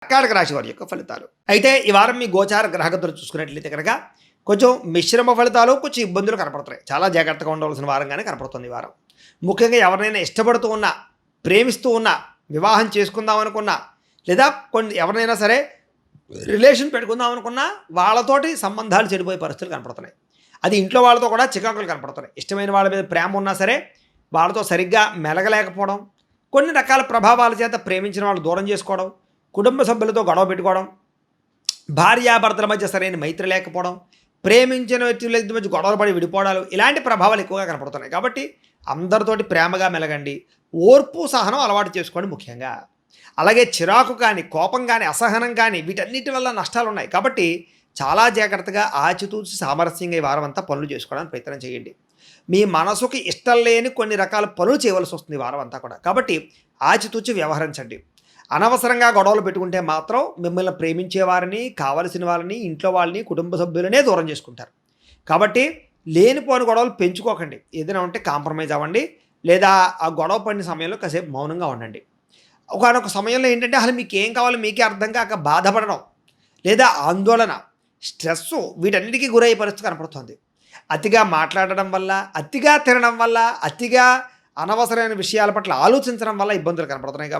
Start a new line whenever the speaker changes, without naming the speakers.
కర్కాటక రాశి వారి యొక్క ఫలితాలు. అయితే ఈ వారం మీ గోచార గ్రహగతులు చూసుకున్నట్లయితే కనుక కొంచెం మిశ్రమ ఫలితాలు, కొంచెం ఇబ్బందులు కనపడుతున్నాయి. చాలా జాగ్రత్తగా ఉండవలసిన వారంగానే కనపడుతుంది ఈ వారం. ముఖ్యంగా ఎవరినైనా ఇష్టపడుతూ ఉన్నా, ప్రేమిస్తూ ఉన్నా, వివాహం చేసుకుందాం అనుకున్నా, లేదా ఎవరినైనా సరే రిలేషన్ పెట్టుకుందాం అనుకున్నా వాళ్ళతోటి సంబంధాలు చెడిపోయే పరిస్థితులు కనపడుతున్నాయి. అది ఇంట్లో వాళ్ళతో కూడా చికాకులు కనపడుతున్నాయి. ఇష్టమైన వాళ్ళ మీద ప్రేమ ఉన్నా సరే వాళ్ళతో సరిగ్గా మెలగలేకపోవడం, కొన్ని రకాల ప్రభావాల చేత ప్రేమించిన వాళ్ళు దూరం చేసుకోవడం, కుటుంబ సభ్యులతో గొడవ పెట్టుకోవడం, భార్యాభర్తల మధ్య సరైన మైత్రి లేకపోవడం, ప్రేమించిన వ్యక్తుల మధ్య గొడవలు పడి విడిపోవడాలు, ఇలాంటి ప్రభావాలు ఎక్కువగా కనపడుతున్నాయి. కాబట్టి అందరితోటి ప్రేమగా మెలగండి, ఓర్పు సహనం అలవాటు చేసుకోండి ముఖ్యంగా. అలాగే చిరాకు కానీ, కోపం కానీ, అసహనం కానీ వీటన్నిటి వల్ల నష్టాలు ఉన్నాయి. కాబట్టి చాలా జాగ్రత్తగా ఆచితూచి సామరస్యంగా ఈ వారం అంతా పనులు చేసుకోవడానికి ప్రయత్నం చేయండి. మీ మనసుకి ఇష్టం లేని కొన్ని రకాల పనులు చేయవలసి వస్తుంది ఈ వారం అంతా కూడా. కాబట్టి ఆచితూచి వ్యవహరించండి. అనవసరంగా గొడవలు పెట్టుకుంటే మాత్రం మిమ్మల్ని ప్రేమించే వారిని, కావలసిన వాళ్ళని, ఇంట్లో వాళ్ళని, కుటుంబ సభ్యులనే దూరం చేసుకుంటారు. కాబట్టి లేనిపోని గొడవలు పెంచుకోకండి. ఏదైనా ఉంటే కాంప్రమైజ్ అవ్వండి, లేదా ఆ గొడవ పడిన సమయంలో కాసేపు మౌనంగా ఉండండి. ఒకానొక సమయంలో ఏంటంటే అసలు మీకు ఏం కావాలో మీకే అర్థం కాక బాధపడడం, లేదా ఆందోళన, స్ట్రెస్సు వీటన్నిటికీ గురయ్యే పరిస్థితి కనపడుతుంది. అతిగా మాట్లాడడం వల్ల, అతిగా తినడం వల్ల, అతిగా అనవసరమైన విషయాల పట్ల ఆలోచించడం వల్ల ఇబ్బందులు కనపడుతున్నాయి.